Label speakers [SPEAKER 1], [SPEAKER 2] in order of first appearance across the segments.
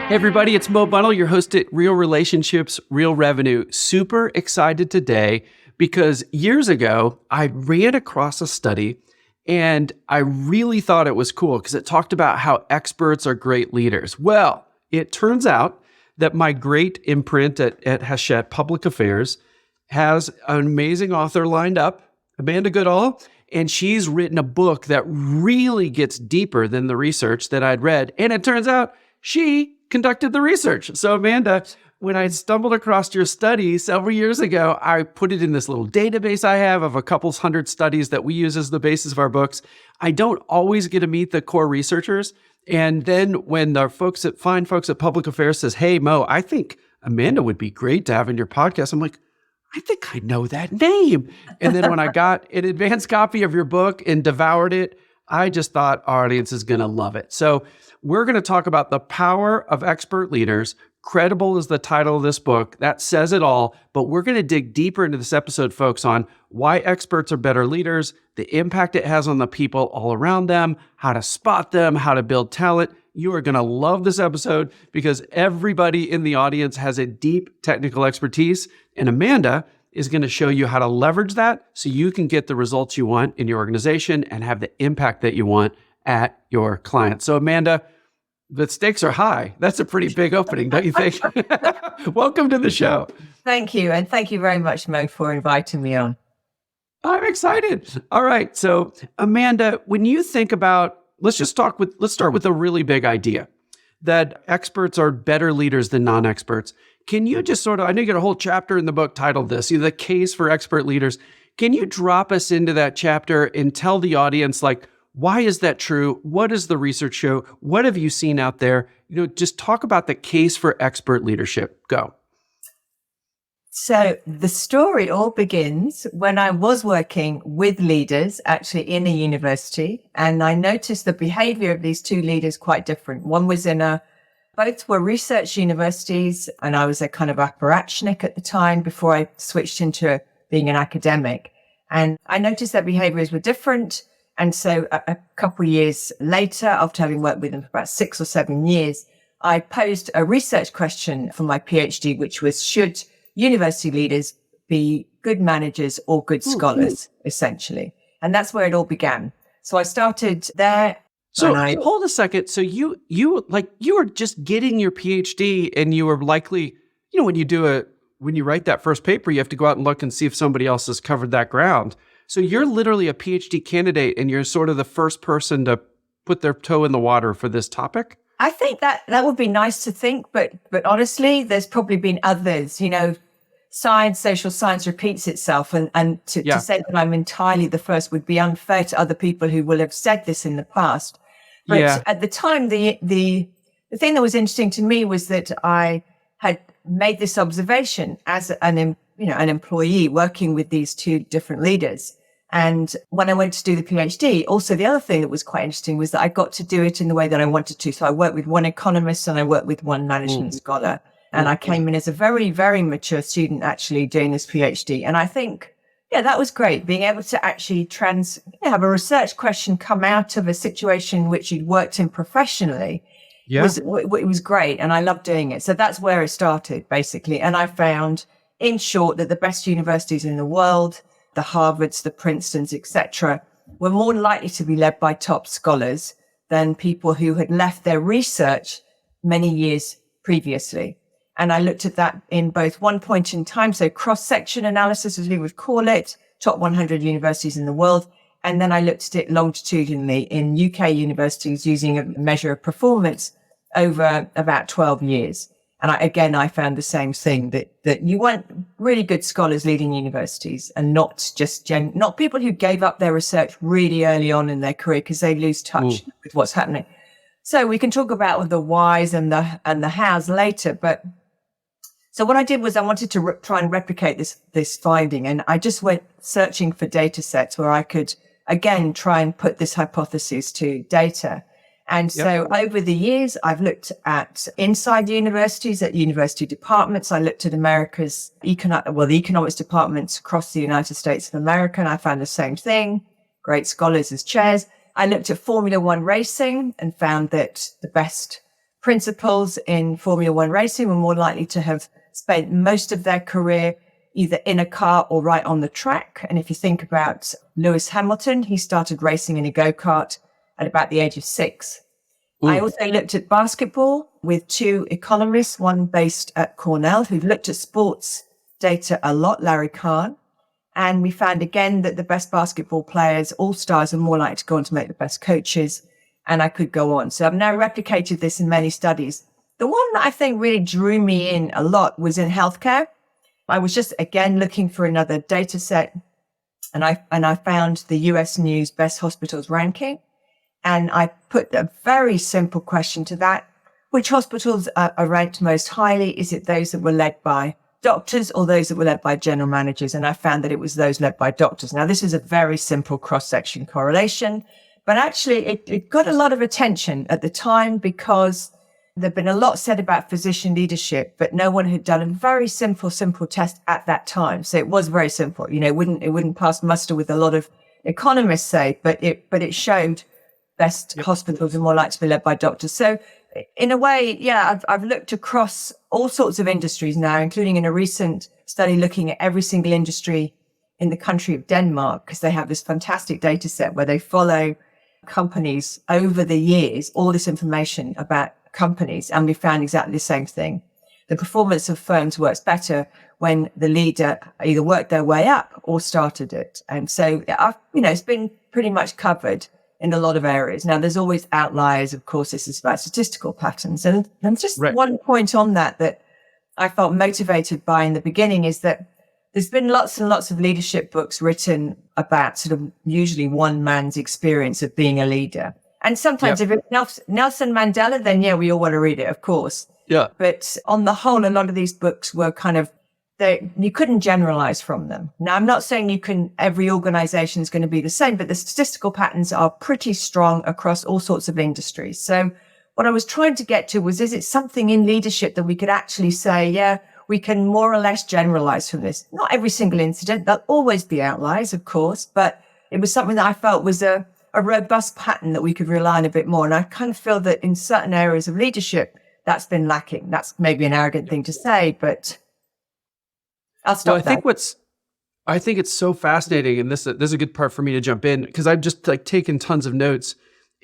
[SPEAKER 1] Hey everybody, it's Mo Bunnell, your host at Real Relationships, Real Revenue. Super excited today because years ago, I ran across a study and I really thought it was cool because it talked about how experts are great leaders. Well, it turns out that my great imprint at Hachette Public Affairs has an amazing author lined up, Amanda Goodall, and she's written a book that really gets deeper than the research that I'd read. And it turns out she conducted the research. So Amanda, when I stumbled across your study several years ago, I put it in this little database I have of a couple hundred studies that we use as the basis of our books. I don't always get to meet the core researchers. And then when the fine folks at Public Affairs says, hey, Mo, I think Amanda would be great to have in your podcast. I'm like, I think I know that name. And then when I got an advanced copy of your book and devoured it, I just thought our audience is going to love it. So we're going to talk about the power of expert leaders. Credible is the title of this book. That says it all. But we're going to dig deeper into this episode, folks, on why experts are better leaders, the impact it has on the people all around them, how to spot them, how to build talent. You are going to love this episode because everybody in the audience has a deep technical expertise. And Amanda is going to show you how to leverage that so you can get the results you want in your organization and have the impact that you want at your client. So Amanda, the stakes are high. That's a pretty big opening, don't you think? Welcome to the show.
[SPEAKER 2] Thank you. And thank you very much, Mo, for inviting me on.
[SPEAKER 1] I'm excited. All right. So Amanda, when you think about, let's start with a really big idea that experts are better leaders than non-experts. Can you just I know you got a whole chapter in the book titled this, the case for expert leaders. Can you drop us into that chapter and tell the audience, why is that true? What does the research show? What have you seen out there? Just talk about the case for expert leadership. Go.
[SPEAKER 2] So the story all begins when I was working with leaders actually in a university, and I noticed the behavior of these two leaders quite different. One was both were research universities, and I was a kind of apparatchik at the time before I switched into being an academic. And I noticed their behaviors were different. And so a couple of years later, after having worked with them for about 6 or 7 years, I posed a research question for my PhD, which was, should university leaders be good managers or good scholars, essentially? And that's where it all began. So I started there.
[SPEAKER 1] So hold a second. So you were just getting your PhD and you were likely, when you write that first paper, you have to go out and look and see if somebody else has covered that ground. So you're literally a PhD candidate and you're sort of the first person to put their toe in the water for this topic?
[SPEAKER 2] I think that would be nice to think, but honestly, there's probably been others, social science repeats itself. And to say that I'm entirely the first would be unfair to other people who will have said this in the past. But at the time, the thing that was interesting to me was that I had made this observation as an employee working with these two different leaders. And when I went to do the PhD, also the other thing that was quite interesting was that I got to do it in the way that I wanted to. So I worked with one economist and I worked with one management scholar. And I came in as a very, very mature student actually doing this PhD. And I think, that was great. Being able to actually have a research question come out of a situation which you'd worked in professionally. It was great. And I loved doing it. So that's where it started, basically. And I found, in short, that the best universities in the world, the Harvards, the Princetons, etc., were more likely to be led by top scholars than people who had left their research many years previously. And I looked at that in both one point in time, so cross-section analysis, as we would call it, top 100 universities in the world. And then I looked at it longitudinally in UK universities using a measure of performance over about 12 years. And I found the same thing, that you want really good scholars leading universities and not just not people who gave up their research really early on in their career because they lose touch with what's happening. So we can talk about the whys and the hows later. But so what I did was I wanted to try and replicate this finding, and I just went searching for data sets where I could again try and put this hypothesis to data. And so over the years, I've looked at inside universities, at university departments. I looked at America's the economics departments across the United States of America, and I found the same thing. Great scholars as chairs. I looked at Formula One racing and found that the best principals in Formula One racing were more likely to have spent most of their career either in a car or right on the track. And if you think about Lewis Hamilton, he started racing in a go-kart at about the age of 6.
[SPEAKER 1] Ooh.
[SPEAKER 2] I also looked at basketball with 2 economists, one based at Cornell, who've looked at sports data a lot, Larry Kahn. And we found again that the best basketball players, all stars, are more likely to go on to make the best coaches. And I could go on. So I've now replicated this in many studies. The one that I think really drew me in a lot was in healthcare. I was just, again, looking for another data set. And I found the US News Best Hospitals ranking. And I put a very simple question to that. Which hospitals are ranked most highly? Is it those that were led by doctors or those that were led by general managers? And I found that it was those led by doctors. Now, this is a very simple cross-section correlation, but actually it got a lot of attention at the time because there'd been a lot said about physician leadership, but no one had done a very simple test at that time. So it was very simple. You know, it wouldn't pass muster with a lot of economists say, but it showed best hospitals are more likely to be led by doctors. So in a way, yeah, I've looked across all sorts of industries now, including in a recent study looking at every single industry in the country of Denmark, because they have this fantastic data set where they follow companies over the years, all this information about companies. And we found exactly the same thing. The performance of firms works better when the leader either worked their way up or started it. And so, it's been pretty much covered in a lot of areas. Now, there's always outliers. Of course, this is about statistical patterns. And just one point on that I felt motivated by in the beginning is that there's been lots and lots of leadership books written about sort of usually one man's experience of being a leader. And sometimes if it's Nelson Mandela, then we all want to read it, of course.
[SPEAKER 1] Yeah.
[SPEAKER 2] But on the whole, a lot of these books were kind of, you couldn't generalize from them. Now, I'm not saying every organization is going to be the same, but the statistical patterns are pretty strong across all sorts of industries. So what I was trying to get to was, is it something in leadership that we could actually say, we can more or less generalize from this? Not every single incident. There'll always be outliers, of course, but it was something that I felt was a robust pattern that we could rely on a bit more. And I kind of feel that in certain areas of leadership, that's been lacking. That's maybe an arrogant thing to say, but I'll stop there.
[SPEAKER 1] I think it's so fascinating, and this is a good part for me to jump in, because I've just taken tons of notes,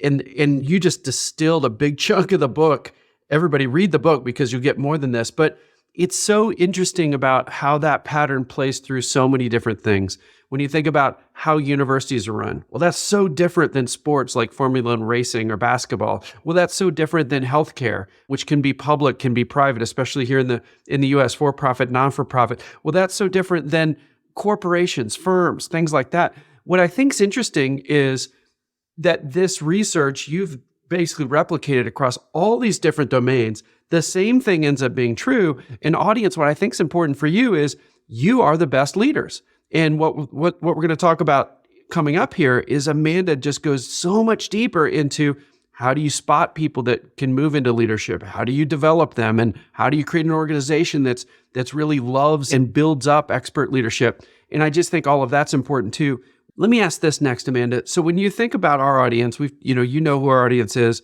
[SPEAKER 1] and you just distilled a big chunk of the book. Everybody read the book because you'll get more than this, but it's so interesting about how that pattern plays through so many different things. When you think about how universities are run, well, that's so different than sports like Formula One racing or basketball. Well, that's so different than healthcare, which can be public, can be private, especially here in the US, for-profit, non-for-profit. Well, that's so different than corporations, firms, things like that. What I think is interesting is that this research you've basically replicated across all these different domains. The same thing ends up being true. And audience, what I think is important for you is you are the best leaders. And what we're going to talk about coming up here is Amanda just goes so much deeper into how do you spot people that can move into leadership? How do you develop them? And how do you create an organization that's really loves and builds up expert leadership? And I just think all of that's important too. Let me ask this next, Amanda. So when you think about our audience, you know who our audience is.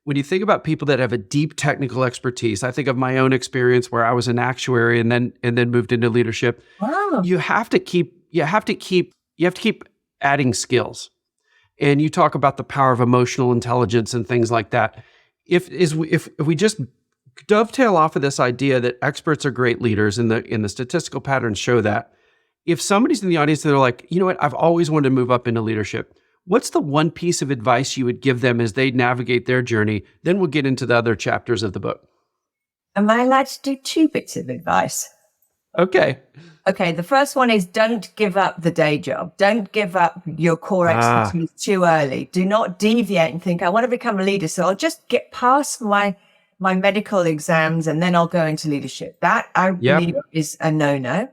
[SPEAKER 1] When you think about people that have a deep technical expertise, I think of my own experience where I was an actuary and then moved into leadership.
[SPEAKER 2] Wow.
[SPEAKER 1] You have to keep adding skills. And you talk about the power of emotional intelligence and things like that. If we just dovetail off of this idea that experts are great leaders, and the statistical patterns show that, if somebody's in the audience that are like, you know what, I've always wanted to move up into leadership, what's the one piece of advice you would give them as they navigate their journey? Then we'll get into the other chapters of the book.
[SPEAKER 2] Am I allowed to do 2 bits of advice?
[SPEAKER 1] Okay.
[SPEAKER 2] The first one is don't give up the day job. Don't give up your core expertise too early. Do not deviate and think, I want to become a leader, so I'll just get past my medical exams and then I'll go into leadership. That I believe is a no-no.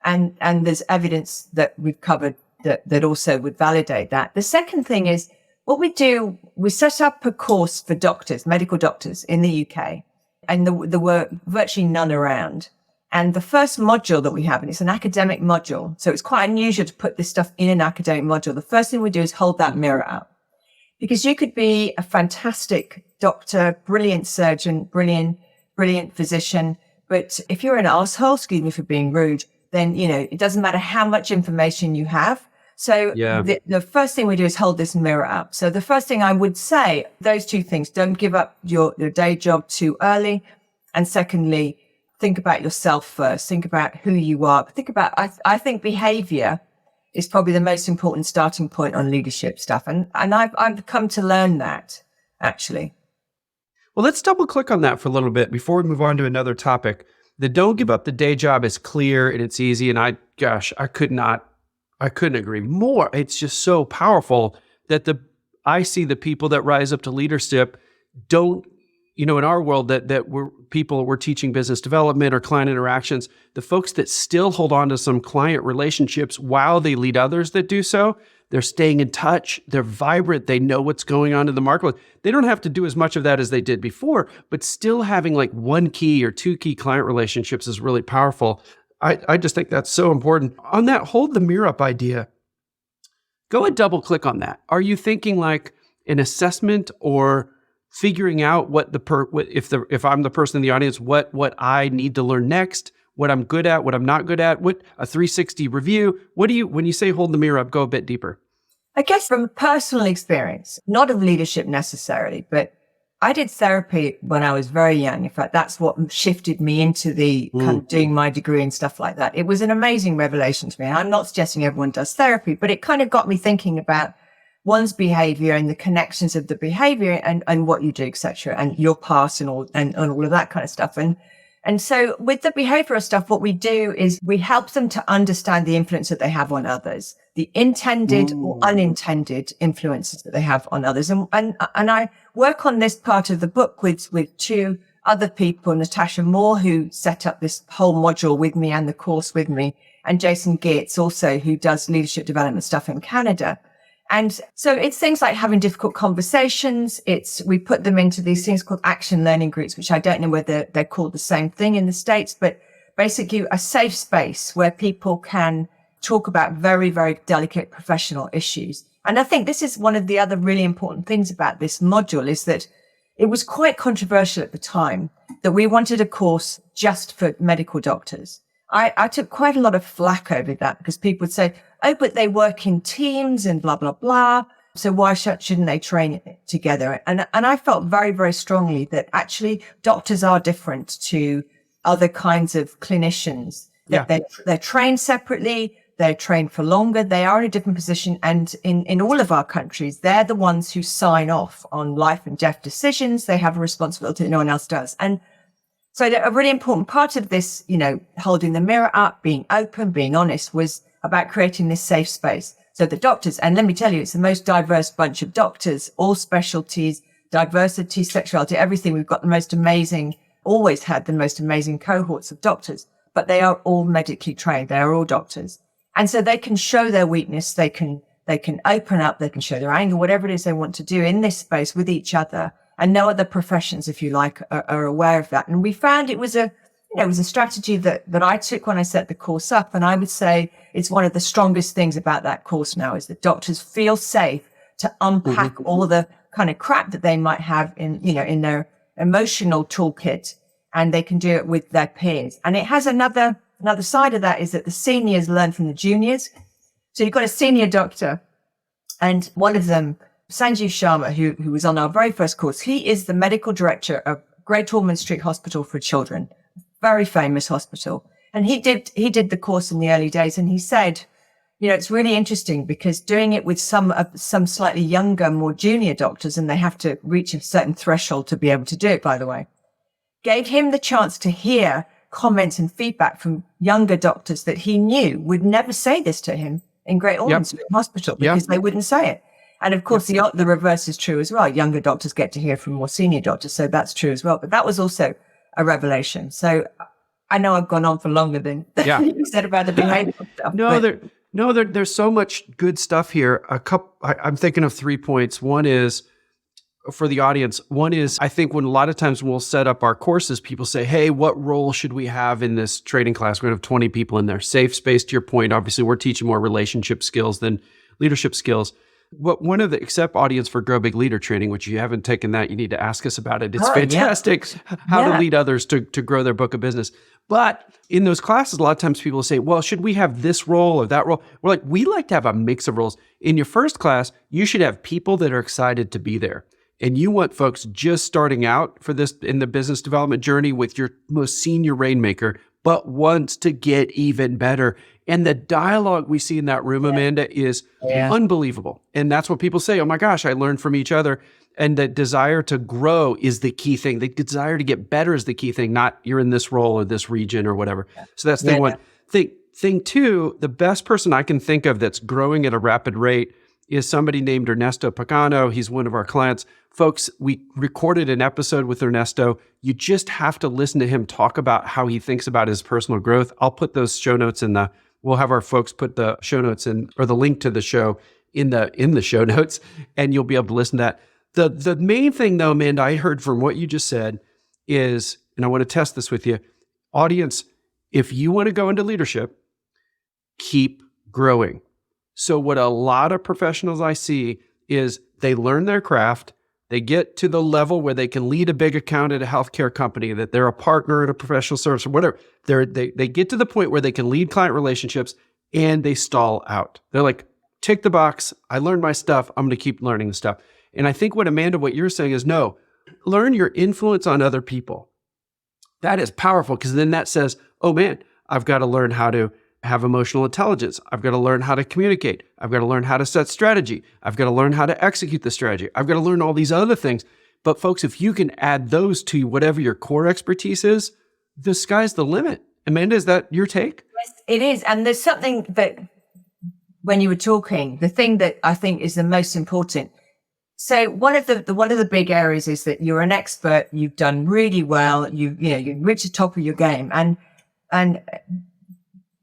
[SPEAKER 2] And there's evidence that we've covered that also would validate that. The second thing is what we do, we set up a course for doctors, medical doctors in the UK, and there were virtually none around. And the first module that we have, and it's an academic module, so it's quite unusual to put this stuff in an academic module. The first thing we do is hold that mirror up. Because you could be a fantastic doctor, brilliant surgeon, brilliant physician. But if you're an asshole, excuse me for being rude, then, it doesn't matter how much information you have. So the first thing we do is hold this mirror up. So the first thing I would say, those two things, don't give up your day job too early. And secondly, think about yourself first. Think about who you are. Think about, I think behavior is probably the most important starting point on leadership stuff. And I've come to learn that, actually.
[SPEAKER 1] Well, let's double click on that for a little bit before we move on to another topic. The don't give up the day job is clear and it's easy. And I couldn't agree more. It's just so powerful that I see the people that rise up to leadership don't, in our world that we're teaching business development or client interactions, the folks that still hold on to some client relationships while they lead others that do so, they're staying in touch, they're vibrant, they know what's going on in the market. They don't have to do as much of that as they did before, but still having like one key or two key client relationships is really powerful. I just think that's so important. On that hold the mirror up idea, go and double click on that. Are you thinking like an assessment or figuring out if I'm the person in the audience, what I need to learn next, what I'm good at, what I'm not good at, what a 360 review? When you say hold the mirror up, go a bit deeper.
[SPEAKER 2] I guess from personal experience, not of leadership necessarily, but I did therapy when I was very young. In fact, that's what shifted me into the kind of doing my degree and stuff like that. It was an amazing revelation to me. I'm not suggesting everyone does therapy, but it kind of got me thinking about one's behavior and the connections of the behavior and what you do, et cetera, and your past and all of that kind of stuff. And so with the behavioral stuff, what we do is we help them to understand the influence that they have on others, the intended or unintended influences that they have on others. And I work on this part of the book with two other people, Natasha Moore, who set up this whole module with me and the course with me, and Jason Geertz also, who does leadership development stuff in Canada. And so it's things like having difficult conversations. We put them into these things called action learning groups, which I don't know whether they're called the same thing in the States, but basically a safe space where people can talk about very, very delicate professional issues. And I think this is one of the other really important things about this module is that it was quite controversial at the time that we wanted a course just for medical doctors. I took quite a lot of flack over that because people would say, oh, but they work in teams and blah, blah, blah. So why shouldn't they train together? And I felt very, very strongly that actually doctors are different to other kinds of clinicians.
[SPEAKER 1] Yeah.
[SPEAKER 2] They're trained separately. They're trained for longer. They are in a different position. And in all of our countries, they're the ones who sign off on life and death decisions. They have a responsibility that no one else does. And so a really important part of this, holding the mirror up, being open, being honest, was about creating this safe space. So the doctors, and let me tell you, it's the most diverse bunch of doctors, all specialties, diversity, sexuality, everything. We've got the most amazing, always had the most amazing cohorts of doctors, but they are all medically trained. They are all doctors. And so they can show their weakness. They can open up. They can show their anger, whatever it is they want to do in this space with each other. And no other professions, if you like, are aware of that. And we found it was a strategy that I took when I set the course up. And I would say it's one of the strongest things about that course now is that doctors feel safe to unpack all the kind of crap that they might have in their emotional toolkit, and they can do it with their peers. And it has another side of that is that the seniors learn from the juniors. So you've got a senior doctor, and one of them, Sanjeev Sharma, who was on our very first course, he is the medical director of Great Ormond Street Hospital for Children, very famous hospital. And he did the course in the early days, and he said, it's really interesting because doing it with some slightly younger, more junior doctors, and they have to reach a certain threshold to be able to do it, by the way, gave him the chance to hear comments and feedback from younger doctors that he knew would never say this to him in Great Ormond Street Hospital because they wouldn't say it. And of course, the reverse is true as well. Younger doctors get to hear from more senior doctors. So that's true as well. But that was also a revelation. So I know I've gone on for longer than you said about the behavioral stuff.
[SPEAKER 1] There's so much good stuff here. I'm thinking of 3 points. One is for the audience. One is, I think when a lot of times we'll set up our courses, people say, hey, what role should we have in this training class? We're going to have 20 people in there. Safe space, to your point. Obviously, we're teaching more relationship skills than leadership skills. One of the Accept audience for Grow Big Leader training, which you haven't taken that, you need to ask us about it. It's fantastic how to lead others to grow their book of business. But in those classes, a lot of times people say, well, should we have this role or that role? We're like, we like to have a mix of roles. In your first class, you should have people that are excited to be there. And you want folks just starting out for this in the business development journey with your most senior rainmaker, but wants to get even better. And the dialogue we see in that room, Amanda, is unbelievable. And that's what people say, oh my gosh, I learned from each other. And the desire to grow is the key thing. The desire to get better is the key thing, not you're in this role or this region or whatever. So that's thing one. Thing two, the best person I can think of that's growing at a rapid rate is somebody named Ernesto Pagano. He's one of our clients. Folks, we recorded an episode with Ernesto. You just have to listen to him talk about how he thinks about his personal growth. I'll put those show notes we'll have our folks put the show notes in, or the link to the show in the show notes, and you'll be able to listen to that. The main thing though, Amanda, I heard from what you just said is, and I want to test this with you, audience, if you want to go into leadership, keep growing. So what a lot of professionals I see is they learn their craft, they get to the level where they can lead a big account at a healthcare company, that they're a partner at a professional service or whatever. They get to the point where they can lead client relationships and they stall out. They're like, tick the box. I learned my stuff. I'm going to keep learning the stuff. And I think Amanda, what you're saying is no, learn your influence on other people. That is powerful because then that says, oh man, I've got to learn how to have emotional intelligence. I've got to learn how to communicate. I've got to learn how to set strategy. I've got to learn how to execute the strategy. I've got to learn all these other things. But folks, if you can add those to whatever your core expertise is, the sky's the limit. Amanda, is that your take?
[SPEAKER 2] Yes, it is. And there's something that when you were talking, the thing that I think is the most important. So one of the big areas is that you're an expert. You've done really well. You reached the top of your game. And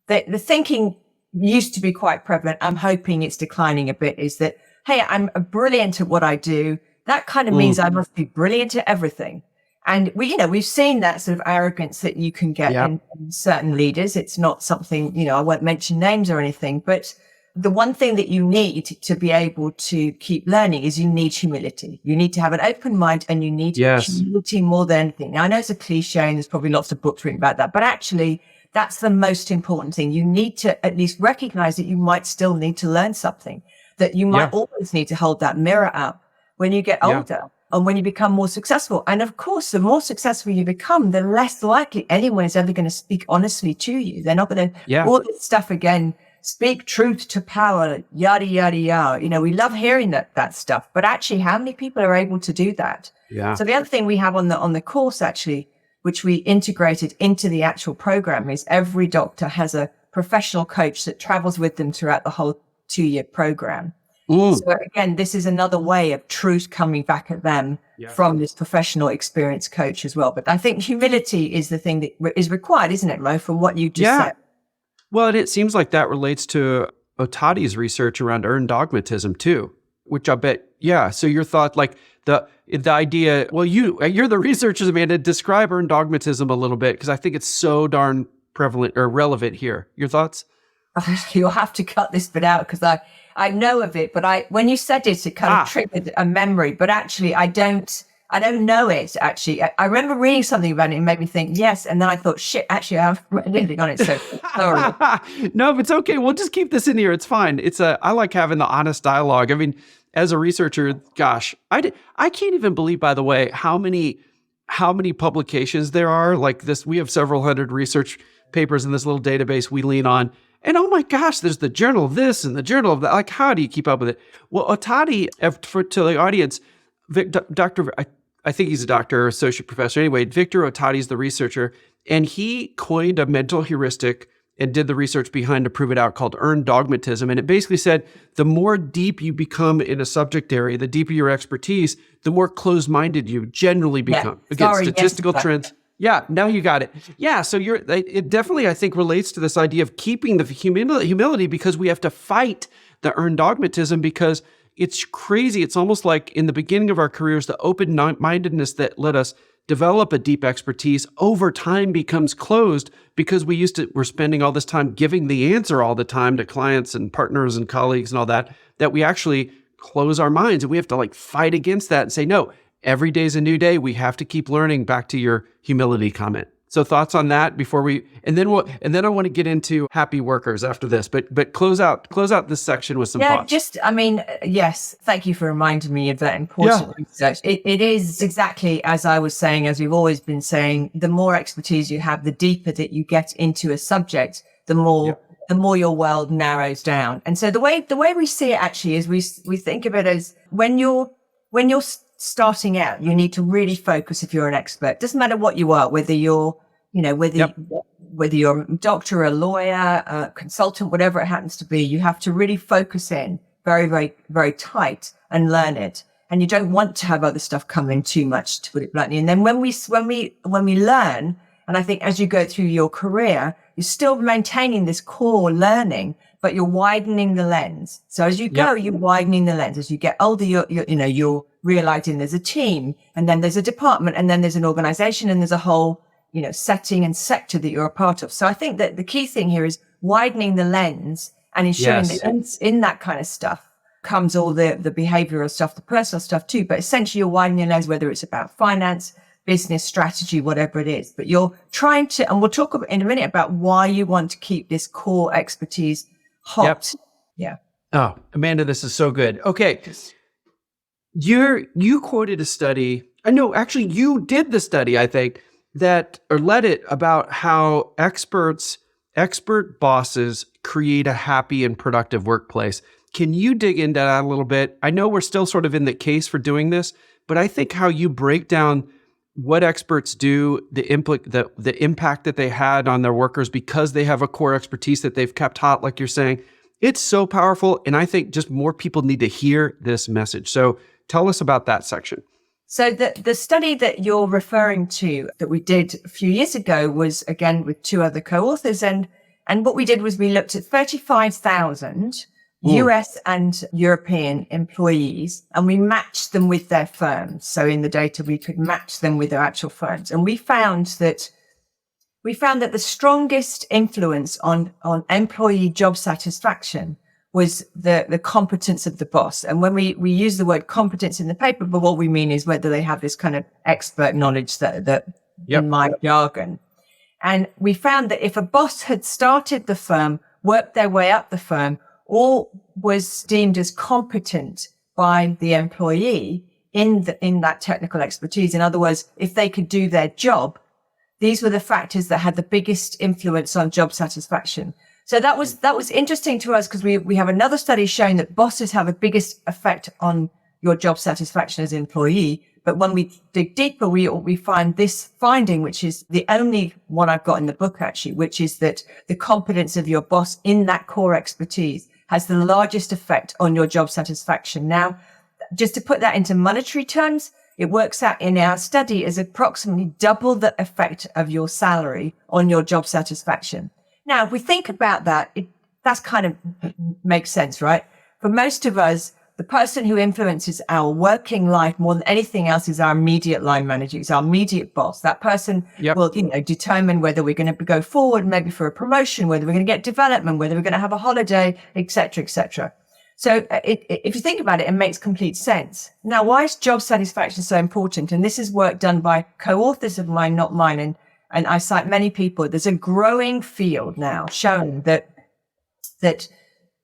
[SPEAKER 2] the thinking used to be quite prevalent. I'm hoping it's declining a bit, is that, hey, I'm brilliant at what I do. That kind of means I must be brilliant at everything. And we've seen that sort of arrogance that you can get in certain leaders. It's not something, I won't mention names or anything, but the one thing that you need to be able to keep learning is you need humility. You need to have an open mind, and you need humility more than anything. Now, I know it's a cliche and there's probably lots of books written about that, but actually that's the most important thing. You need to at least recognize that you might still need to learn something, that you might always need to hold that mirror up when you get older and when you become more successful. And of course, the more successful you become, the less likely anyone is ever going to speak honestly to you. They're not going to, all this stuff again, speak truth to power, yada, yada, yada. We love hearing that stuff, but actually how many people are able to do that? Yeah. So the other thing we have on the course, actually, which we integrated into the actual program, is every doctor has a professional coach that travels with them throughout the whole 2-year program. So again, this is another way of truth coming back at them from this professional experience coach as well. But I think humility is the thing that is required, isn't it, Mo, from what you just said?
[SPEAKER 1] Well, and it seems like that relates to Otadi's research around earned dogmatism too, which I bet, So your thought, like the idea, well, you're the researchers, Amanda, describe earned dogmatism a little bit, because I think it's so darn prevalent or relevant here. Your thoughts?
[SPEAKER 2] You'll have to cut this bit out because I know of it, but when you said it kind of triggered a memory, but actually I don't know it, actually. I remember reading something about it and made me think, yes. And then I thought, shit, actually, I haven't read anything on it. So sorry.
[SPEAKER 1] No, but it's okay. We'll just keep this in here. It's fine. I like having the honest dialogue. I mean, as a researcher, gosh, I can't even believe, by the way, how many publications there are like this. We have several hundred research papers in this little database we lean on. And oh my gosh, there's the journal of this and the journal of that. Like, how do you keep up with it? Well, Otadi, to the audience, I think he's a doctor or associate professor. Anyway, Victor Otadi's the researcher, and he coined a mental heuristic and did the research behind to prove it out called earned dogmatism. And it basically said the more deep you become in a subject area, the deeper your expertise, the more closed-minded you generally become. Again, statistical trends. Yeah, now you got it. Yeah, so it definitely, I think, relates to this idea of keeping the humility, because we have to fight the earned dogmatism, because it's crazy. It's almost like in the beginning of our careers, the open-mindedness that let us develop a deep expertise over time becomes closed, because we're spending all this time giving the answer all the time to clients and partners and colleagues and all that we actually close our minds and we have to like fight against that and say, no, every day is a new day. We have to keep learning, back to your humility comment. So thoughts on that before and then I want to get into happy workers after this, but close out this section with some thoughts.
[SPEAKER 2] Yes, thank you for reminding me of that important research. It is exactly as I was saying, as we've always been saying, the more expertise you have, the deeper that you get into a subject, the more your world narrows down. And so the way we see it actually is we think of it as when you're starting out, you need to really focus if you're an expert. Doesn't matter what you are, whether you're a doctor, a lawyer, a consultant, whatever it happens to be, you have to really focus in very, very, very tight and learn it. And you don't want to have other stuff come in too much, to put it bluntly. And then when we learn, and I think as you go through your career, you're still maintaining this core learning, but you're widening the lens. So as you go, you're widening the lens. As you get older, you're realizing there's a team, and then there's a department, and then there's an organization, and there's a whole, setting and sector that you're a part of. So I think that the key thing here is widening the lens and ensuring that in that kind of stuff comes all the behavioral stuff, the personal stuff too. But essentially you're widening the lens, whether it's about finance, business, strategy, whatever it is. But you're trying to, and we'll talk in a minute about why you want to keep this core expertise hot.
[SPEAKER 1] Yep.
[SPEAKER 2] Yeah.
[SPEAKER 1] Oh, Amanda, this is so good. Okay. You quoted a study. I know, actually, you did the study, I think, or led it, about how expert bosses create a happy and productive workplace. Can you dig into that a little bit? I know we're still sort of in the case for doing this, but I think how you break down what experts do, the impact that they had on their workers because they have a core expertise that they've kept hot, like you're saying, it's so powerful. And I think just more people need to hear this message. So tell us about that section.
[SPEAKER 2] So the study that you're referring to that we did a few years ago was, again, with two other co-authors. And what we did was we looked at 35,000 US and European employees, and we matched them with their firms. So in the data, we could match them with their actual firms. And we found that the strongest influence on employee job satisfaction was the competence of the boss. And when we use the word competence in the paper, but what we mean is whether they have this kind of expert knowledge that in my jargon. And we found that if a boss had started the firm, worked their way up the firm, or was deemed as competent by the employee in that technical expertise, in other words, if they could do their job, these were the factors that had the biggest influence on job satisfaction. So that was interesting to us because we have another study showing that bosses have a biggest effect on your job satisfaction as an employee. But when we dig deeper, we find this finding, which is the only one I've got in the book, actually, which is that the competence of your boss in that core expertise has the largest effect on your job satisfaction. Now, just to put that into monetary terms, it works out in our study as approximately double the effect of your salary on your job satisfaction. Now, if we think about that, that's kind of makes sense, right? For most of us, the person who influences our working life more than anything else is our immediate line manager. It's our immediate boss. That person will, determine whether we're going to go forward, maybe for a promotion, whether we're going to get development, whether we're going to have a holiday, et cetera, et cetera. So if you think about it, it makes complete sense. Now, why is job satisfaction so important? And this is work done by co-authors of mine, not mine. And I cite many people. There's a growing field now showing that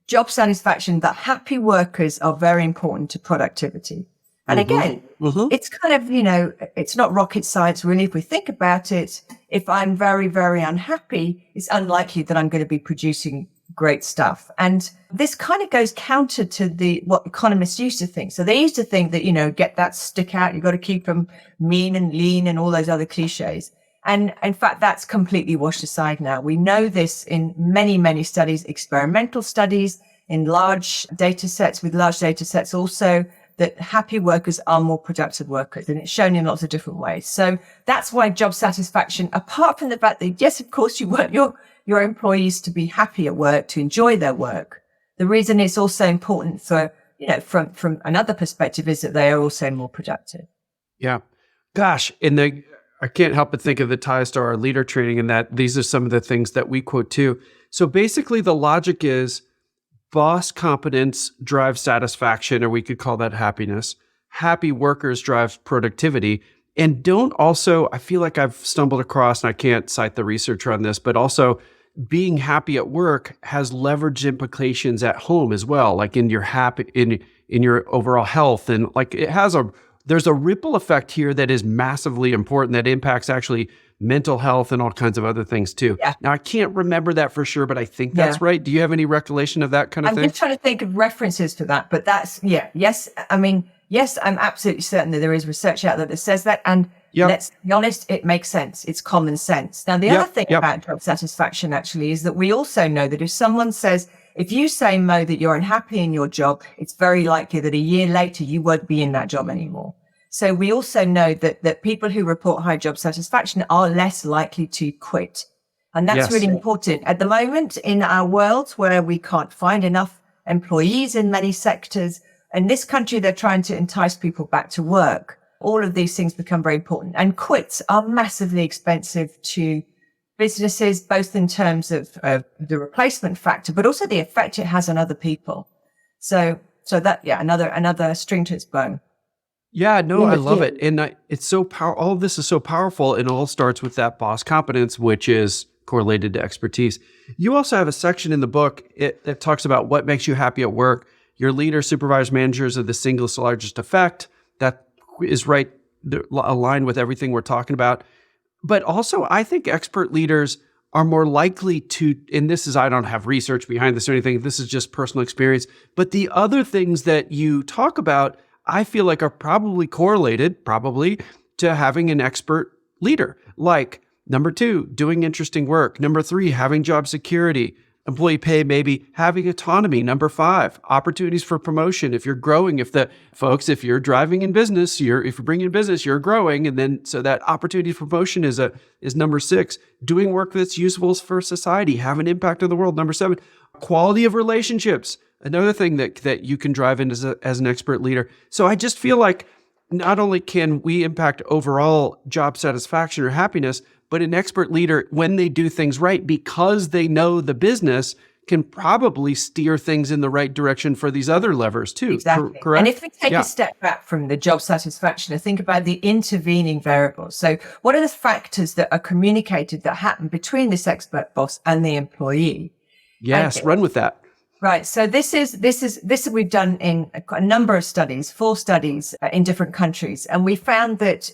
[SPEAKER 2] job satisfaction, that happy workers are very important to productivity. And again, it's kind of, it's not rocket science really. If we think about it, if I'm very, very unhappy, it's unlikely that I'm going to be producing great stuff. And this kind of goes counter to what economists used to think. So they used to think that, get that stick out. You've got to keep them mean and lean and all those other cliches. And in fact, that's completely washed aside now. We know this in many, many studies, experimental studies, in large data sets, with large data sets also, that happy workers are more productive workers. And it's shown in lots of different ways. So that's why job satisfaction, apart from the fact that, yes, of course, you want your employees to be happy at work, to enjoy their work. The reason it's also important for, from another perspective is that they are also more productive.
[SPEAKER 1] Yeah. Gosh. I can't help but think of the ties to our leader training, and that these are some of the things that we quote too. So basically the logic is boss competence drives satisfaction, or we could call that happiness. Happy workers drive productivity. And don't also, I feel like I've stumbled across, and I can't cite the research on this, but also being happy at work has leverage implications at home as well, like in your in your overall health. And like there's a ripple effect here that is massively important that impacts actually mental health and all kinds of other things too.
[SPEAKER 2] Yeah.
[SPEAKER 1] Now, I can't remember that for sure, but I think that's right. Do you have any recollection of that kind of thing?
[SPEAKER 2] I'm just trying to think of references to that, but yes. I mean, yes, I'm absolutely certain that there is research out there that says that. And let's be honest, it makes sense. It's common sense. Now, the other thing about job satisfaction actually is that we also know that if someone says, if you say, Mo, that you're unhappy in your job, it's very likely that a year later you won't be in that job anymore. So we also know that people who report high job satisfaction are less likely to quit. And that's really important. At the moment, in our world where we can't find enough employees in many sectors, in this country, they're trying to entice people back to work. All of these things become very important. And quits are massively expensive to businesses, both in terms of the replacement factor, but also the effect it has on other people. So that, another string to its bow.
[SPEAKER 1] Yeah, no, I love it. And it's so powerful. All of this is so powerful. And it all starts with that boss competence, which is correlated to expertise. You also have a section in the book that talks about what makes you happy at work. Your leaders, supervisors, managers are the single largest effect. That is right, aligned with everything we're talking about. But also, I think expert leaders are more likely to, and this is, I don't have research behind this or anything, this is just personal experience, but the other things that you talk about, I feel like are probably correlated, to having an expert leader. Like, number 2, doing interesting work. Number 3, having job security, employee pay, maybe having autonomy. Number 5, opportunities for promotion. If you're growing, if you're driving in business, if you're bringing in business, you're growing. And then, so that opportunity for promotion is number 6, doing work that's useful for society, have an impact on the world. Number 7, quality of relationships. Another thing that you can drive in as an expert leader. So I just feel like not only can we impact overall job satisfaction or happiness, but an expert leader, when they do things right, because they know the business, can probably steer things in the right direction for these other levers too.
[SPEAKER 2] Exactly.
[SPEAKER 1] Correct?
[SPEAKER 2] And if we take a step back from the job satisfaction and think about the intervening variables. So what are the factors that are communicated that happen between this expert boss and the employee?
[SPEAKER 1] Yes, run with that.
[SPEAKER 2] Right. So this we've done in a number of studies, 4 studies in different countries. And we found that,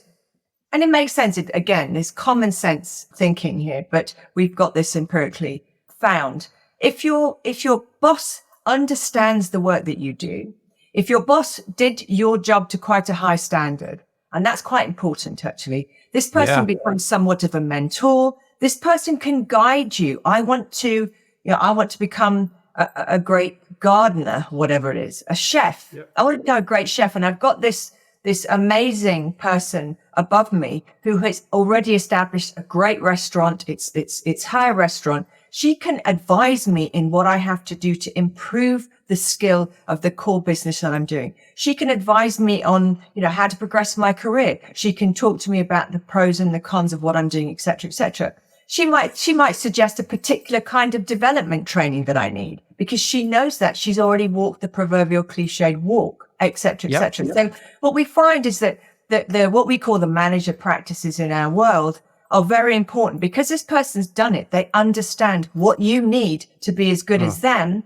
[SPEAKER 2] and it makes sense. Again, there's common sense thinking here, but we've got this empirically found. If your boss understands the work that you do, if your boss did your job to quite a high standard, and that's quite important, actually, this person becomes somewhat of a mentor. This person can guide you. I want to become a great gardener, whatever it is, a chef. Yep. I want to become a great chef. And I've got this amazing person above me who has already established a great restaurant. It's her restaurant. She can advise me in what I have to do to improve the skill of the core business that I'm doing. She can advise me on, how to progress my career. She can talk to me about the pros and the cons of what I'm doing, et cetera, et cetera. She might suggest a particular kind of development training that I need because she knows that she's already walked the proverbial cliched walk, et cetera, et cetera. Yep. So what we find is that what we call the manager practices in our world are very important because this person's done it. They understand what you need to be as good as them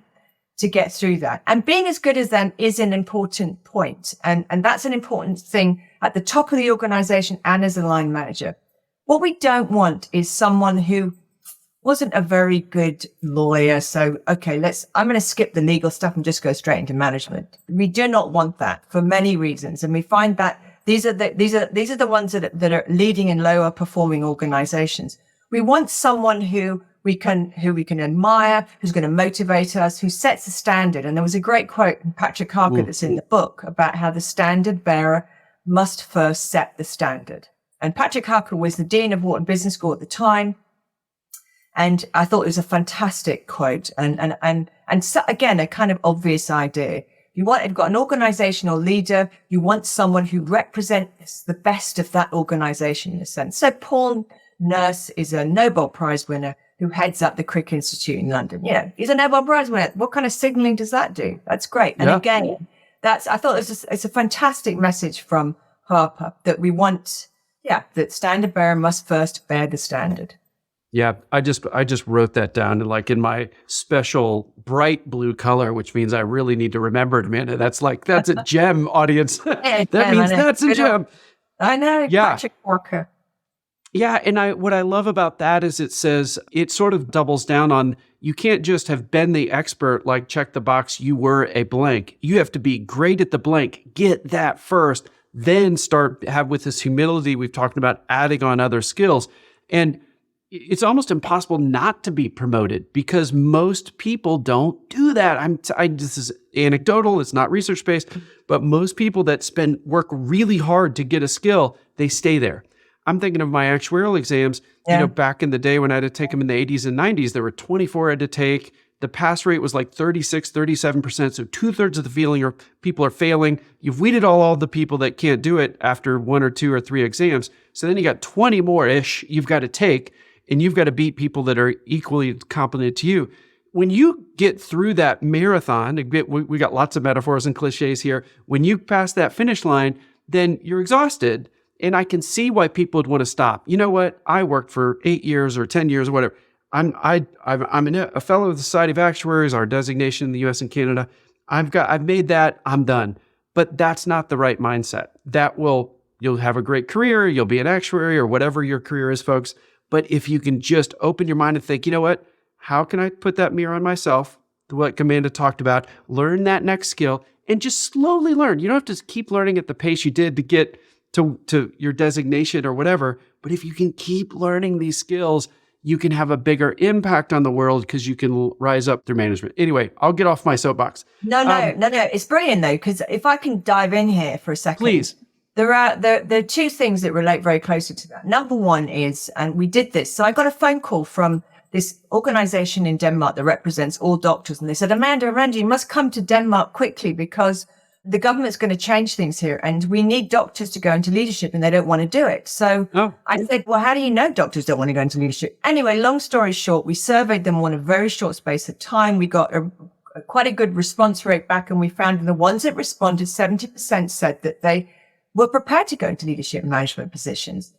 [SPEAKER 2] to get through that. And being as good as them is an important point. And that's an important thing at the top of the organization and as a line manager. What we don't want is someone who wasn't a very good lawyer. So, okay, I'm going to skip the legal stuff and just go straight into management. We do not want that for many reasons. And we find that these are the ones that are leading in lower performing organizations. We want someone who we can admire, who's going to motivate us, who sets a standard. And there was a great quote from Patrick Harker that's in the book about how the standard bearer must first set the standard. And Patrick Harker was the Dean of Wharton Business School at the time. And I thought it was a fantastic quote and so, again, a kind of obvious idea. You've got an organizational leader. You want someone who represents the best of that organization in a sense. So Paul Nurse is a Nobel Prize winner who heads up the Crick Institute in London. He's a Nobel Prize winner. What kind of signaling does that do? That's great. And again, I thought it's a fantastic message from Harper that we want, that standard bearer must first bear the standard.
[SPEAKER 1] Yeah, I just wrote that down in my special bright blue color, which means I really need to remember it, Amanda. That's a gem, audience. That means that's a gem.
[SPEAKER 2] I know, Patrick Walker.
[SPEAKER 1] Yeah, and what I love about that is it says, it sort of doubles down on, you can't just have been the expert, check the box, you were a blank. You have to be great at the blank, get that first, then have with this humility we've talked about, adding on other skills. And it's almost impossible not to be promoted because most people don't do that. This is anecdotal, it's not research-based, but most people that work really hard to get a skill, they stay there. I'm thinking of my actuarial exams, back in the day when I had to take them in the 80s and 90s, there were 24 I had to take. The pass rate was 36, 37%. So 2/3 of the people are failing. You've weeded all the people that can't do it after 1 or 2 or 3 exams. So then you got 20 more-ish you've got to take, and you've got to beat people that are equally competent to you. When you get through that marathon, we got lots of metaphors and cliches here. When you pass that finish line, then you're exhausted. And I can see why people would want to stop. You know what? I worked for 8 years or 10 years or whatever. I'm a fellow of the Society of Actuaries, our designation in the US and Canada. I've made that, I'm done. But that's not the right mindset. You'll have a great career, you'll be an actuary or whatever your career is, folks. But if you can just open your mind and think, you know what? How can I put that mirror on myself? What Amanda talked about, learn that next skill and just slowly learn. You don't have to keep learning at the pace you did to get to your designation or whatever. But if you can keep learning these skills, you can have a bigger impact on the world because you can rise up through management. Anyway, I'll get off my soapbox.
[SPEAKER 2] No. It's brilliant though, because if I can dive in here for a second.
[SPEAKER 1] Please.
[SPEAKER 2] There are 2 things that relate very closely to that. Number one is, and we did this. So I got a phone call from this organization in Denmark that represents all doctors. And they said, Amanda, you must come to Denmark quickly because the government's going to change things here and we need doctors to go into leadership and they don't want to do it. So I said, well, how do you know doctors don't want to go into leadership? Anyway, long story short, we surveyed them on a very short space of time. We got quite a good response rate back and we found the ones that responded, 70% said that they were prepared to go into leadership management positions.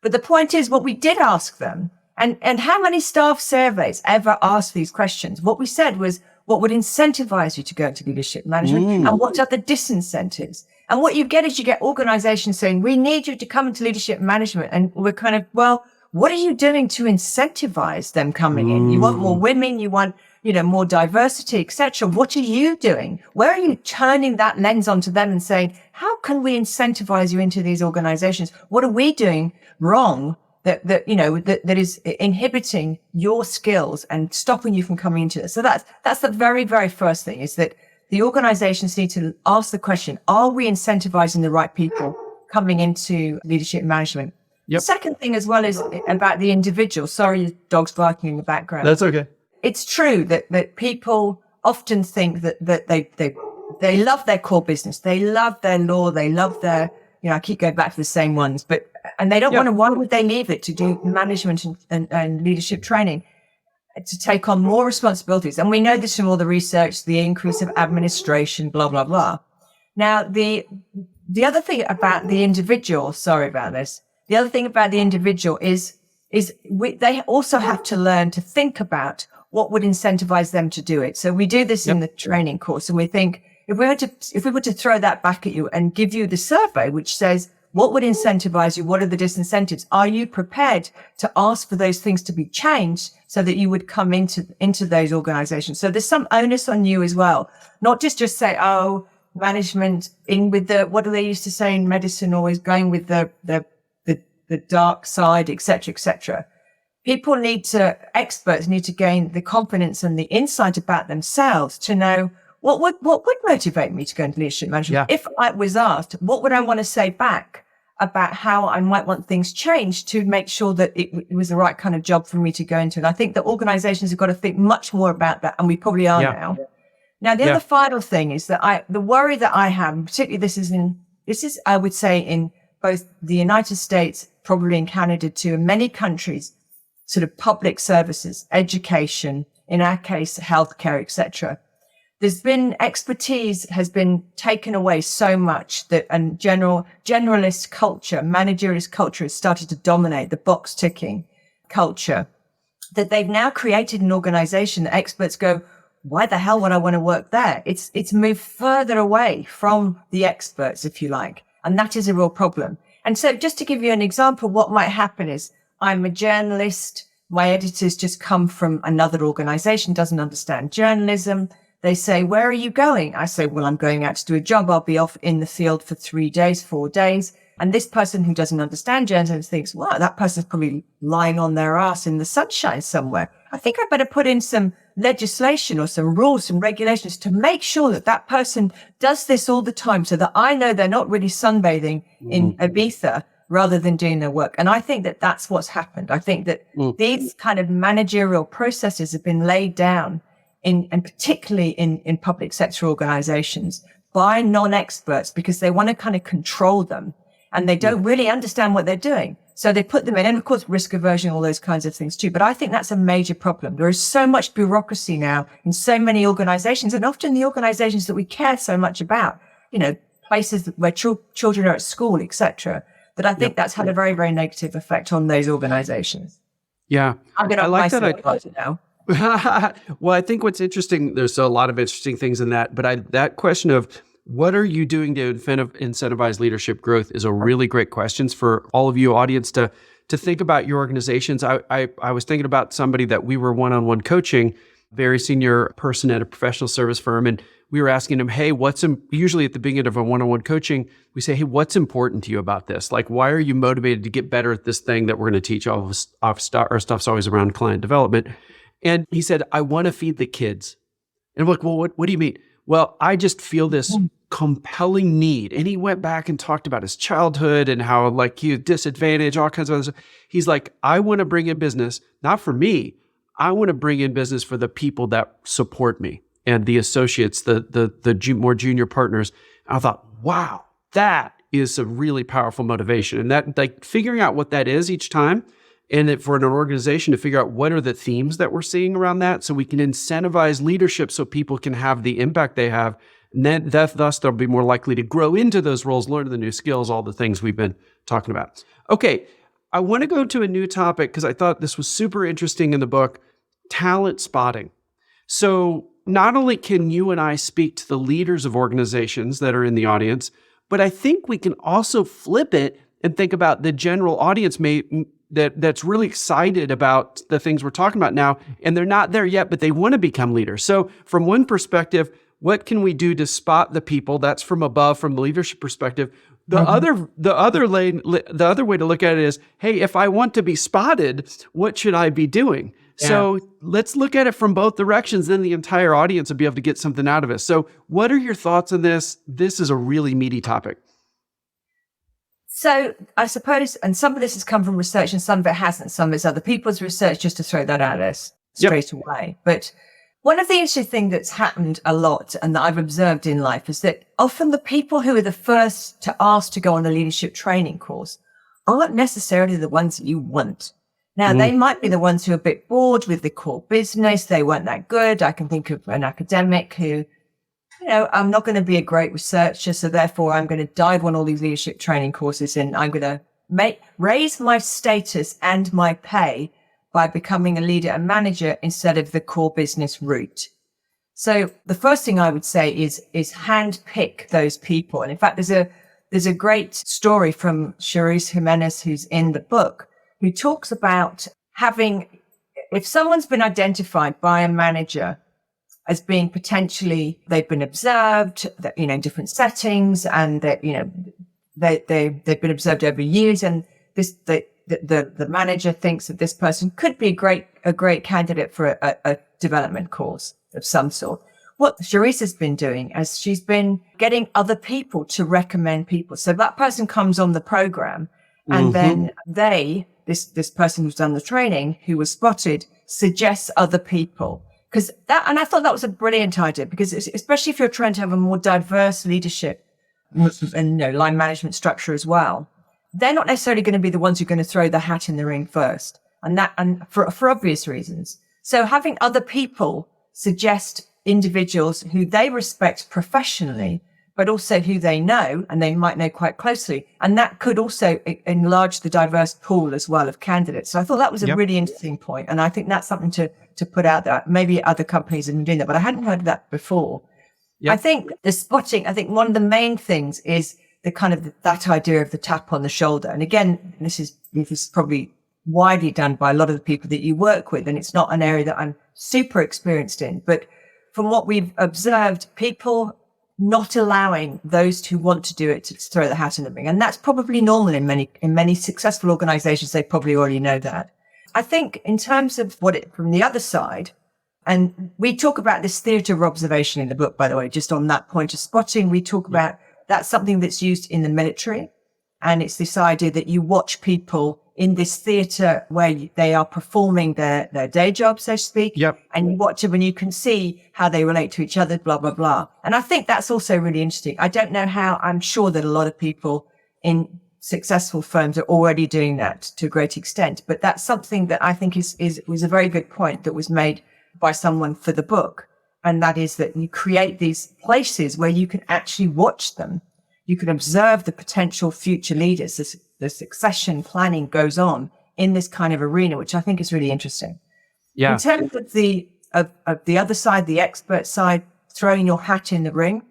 [SPEAKER 2] But the point is what we did ask them and how many staff surveys ever asked these questions? What we said was, what would incentivize you to go into leadership management and what are the disincentives? And what you get is you get organizations saying, we need you to come into leadership management. And we're kind of, well, what are you doing to incentivize them coming in? You want more women, you want, more diversity, etc. What are you doing? Where are you turning that lens onto them and saying, how can we incentivize you into these organizations? What are we doing wrong that is inhibiting your skills and stopping you from coming into this? So that's the very, very first thing, is that the organizations need to ask the question, are we incentivizing the right people coming into leadership management? Yep. The second thing as well is about the individual. Sorry, dog's barking in the background.
[SPEAKER 1] That's okay.
[SPEAKER 2] It's true that people often think that they love their core business. They love their law. They love their, I keep going back to the same ones, and they don't want to, why would they leave it to do management and leadership training, to take on more responsibilities? And we know this from all the research, the increase of administration, blah, blah, blah. Now, the other thing about the individual, the other thing about the individual is they also have to learn to think about what would incentivize them to do it. So we do this in the training course, and we think, if we were to throw that back at you and give you the survey, which says, what would incentivize you? What are the disincentives? Are you prepared to ask for those things to be changed so that you would come into those organizations? So there's some onus on you as well, not just say, oh, management in with what do they used to say in medicine, always going with the dark side, et cetera, et cetera. Experts need to gain the confidence and the insight about themselves to know what would motivate me to go into leadership management. Yeah. If I was asked, what would I want to say back about how I might want things changed to make sure that it was the right kind of job for me to go into? And I think that organizations have got to think much more about that. And we probably are now. Now, the other final thing is that the worry that I have, and particularly this is, I would say, in both the United States, probably in Canada too, and many countries, sort of public services, education, in our case, healthcare, etc. There's been expertise has been taken away so much that and generalist culture, managerialist culture has started to dominate the box ticking culture, that they've now created an organization that experts go, why the hell would I want to work there? It's moved further away from the experts, if you like. And that is a real problem. And so just to give you an example, what might happen is I'm a journalist. My editors just come from another organization, doesn't understand journalism. They say, where are you going? I say, well, I'm going out to do a job. I'll be off in the field for 3 days, 4 days. And this person who doesn't understand journalism thinks, wow, that person's probably lying on their ass in the sunshine somewhere. I think I better put in some legislation or some rules, some regulations to make sure that that person does this all the time so that I know they're not really sunbathing in Ibiza rather than doing their work. And I think that that's what's happened. I think that these kind of managerial processes have been laid down and particularly in public sector organizations by non-experts because they want to kind of control them and they don't really understand what they're doing. So they put them in, and of course, risk aversion, all those kinds of things too. But I think that's a major problem. There is so much bureaucracy now in so many organizations, and often the organizations that we care so much about, places where children are at school, etc., that I think that's had a very, very negative effect on those organizations.
[SPEAKER 1] Yeah.
[SPEAKER 2] I'm going to
[SPEAKER 1] like that
[SPEAKER 2] now.
[SPEAKER 1] Well, I think what's interesting, there's a lot of interesting things in that, but that question of what are you doing to incentivize leadership growth is a really great question for all of you audience to think about your organizations. I was thinking about somebody that we were one-on-one coaching, very senior person at a professional service firm, and we were asking him, hey, usually at the beginning of a one-on-one coaching, we say, hey, what's important to you about this? Like, why are you motivated to get better at this thing that we're going to teach? Our stuff's always around client development. And he said, I want to feed the kids. And I'm like, well, what do you mean? Well, I just feel this compelling need. And he went back and talked about his childhood and how he was disadvantaged, all kinds of other stuff. He's like, I want to bring in business, not for me. I want to bring in business for the people that support me and the associates, the more junior partners. And I thought, wow, that is a really powerful motivation. And that figuring out what that is each time, and for an organization to figure out what are the themes that we're seeing around that so we can incentivize leadership so people can have the impact they have. And then thus they'll be more likely to grow into those roles, learn the new skills, all the things we've been talking about. Okay, I want to go to a new topic because I thought this was super interesting in the book, talent spotting. So not only can you and I speak to the leaders of organizations that are in the audience, but I think we can also flip it and think about the general audience that's really excited about the things we're talking about now, and they're not there yet, but they want to become leaders. So from one perspective, what can we do to spot the people? That's from above, from the leadership perspective. The other way to look at it is, hey, if I want to be spotted, what should I be doing? Yeah. So let's look at it from both directions. Then the entire audience will be able to get something out of it. So what are your thoughts on this? This is a really meaty topic.
[SPEAKER 2] So I suppose, and some of this has come from research and some of it hasn't, some of it's other people's research, just to throw that at us straight away. But one of the interesting things that's happened a lot and that I've observed in life is that often the people who are the first to ask to go on a leadership training course aren't necessarily the ones that you want. Now, they might be the ones who are a bit bored with the core business. They weren't that good. I can think of an academic who, I'm not going to be a great researcher, so therefore I'm going to dive on all these leadership training courses and I'm going to raise my status and my pay by becoming a leader and manager instead of the core business route. So the first thing I would say is handpick those people. And in fact, there's a great story from Charisse Jimenez, who's in the book, who talks about if someone's been identified by a manager as being potentially, they've been observed, that, in different settings, and that, they've been observed over years, and the manager thinks that this person could be a great candidate for a development course of some sort. What Charisse has been doing is she's been getting other people to recommend people. So that person comes on the program, and then this person who's done the training, who was spotted, suggests other people. And I thought that was a brilliant idea, because especially if you're trying to have a more diverse leadership and line management structure as well, they're not necessarily going to be the ones who are going to throw the hat in the ring first. and for obvious reasons. So having other people suggest individuals who they respect professionally, but also who they know and they might know quite closely. And that could also enlarge the diverse pool as well of candidates. So I thought that was a really interesting point. And I think that's something to put out there. Maybe other companies have been doing that, but I hadn't heard of that before. Yep. I think the spotting, I think one of the main things is the kind of that idea of the tap on the shoulder. And again, this is probably widely done by a lot of the people that you work with. And it's not an area that I'm super experienced in, but from what we've observed, people not allowing those who want to do it to throw the hat in the ring. And that's probably normal in many successful organizations. They probably already know that. I think in terms of from the other side, and we talk about this theater of observation in the book, by the way, just on that point of spotting, we talk about that's something that's used in the military. And it's this idea that you watch people in this theater where they are performing their day job, so to speak. Yep. And you watch them and you can see how they relate to each other, blah, blah, blah. And I think that's also really interesting. I don't know how. I'm sure that a lot of people in successful firms are already doing that to a great extent. But that's something that I think was a very good point that was made by someone for the book. And that is that you create these places where you can actually watch them. You can observe the potential future leaders. The succession planning goes on in this kind of arena, which I think is really interesting. Yeah. In terms of the other side, the expert side, throwing your hat in the ring,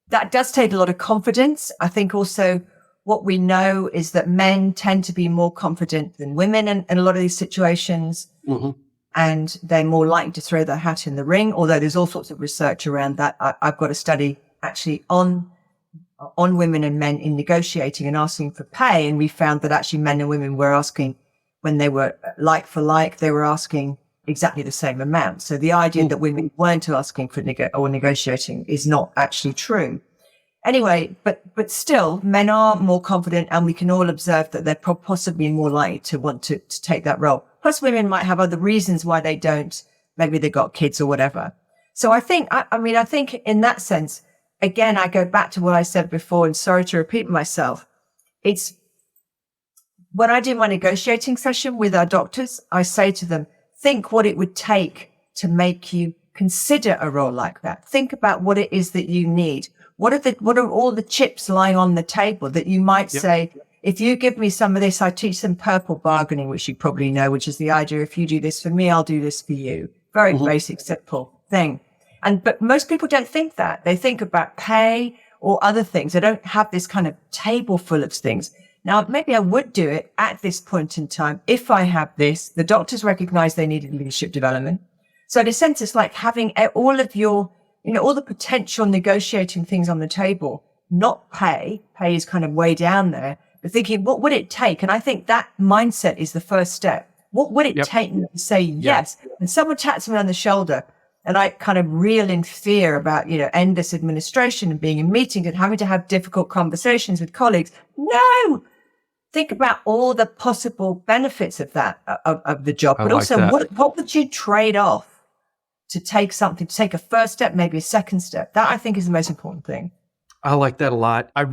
[SPEAKER 2] that does take a lot of confidence. I think also what we know is that men tend to be more confident than women in a lot of these situations. Mm-hmm. And they're more likely to throw their hat in the ring, although there's all sorts of research around that. I've got a study actually on women and men in negotiating and asking for pay. And we found that actually men and women were asking, when they were like for like, they were asking exactly the same amount. So the idea that women weren't asking for negotiating is not actually true. Anyway, but still, men are more confident, and we can all observe that they're possibly more likely to want to take that role. Plus, women might have other reasons why they don't. Maybe they got kids or whatever. So I think, I think in that sense, again, I go back to what I said before, and sorry to repeat myself. It's when I do my negotiating session with our doctors, I say to them, think what it would take to make you consider a role like that. Think about what it is that you need. What are all the chips lying on the table that you might say, if you give me some of this, I teach them purple bargaining, which you probably know, which is the idea, if you do this for me, I'll do this for you. Very basic, simple thing. But most people don't think that. They think about pay or other things. They don't have this kind of table full of things. Now, maybe I would do it at this point in time if I have this. The doctors recognize they needed leadership development. So in a sense, it's like having all of your, all the potential negotiating things on the table, not pay. Pay is kind of way down there, but thinking, what would it take? And I think that mindset is the first step. What would it take to say yes? And someone taps me on the shoulder, and I kind of reel in fear about, endless administration and being in meetings and having to have difficult conversations with colleagues. No! Think about all the possible benefits of that, of the job. But also, what would you trade off to take something, to take a first step, maybe a second step? That, I think, is the most important thing.
[SPEAKER 1] I like that a lot. I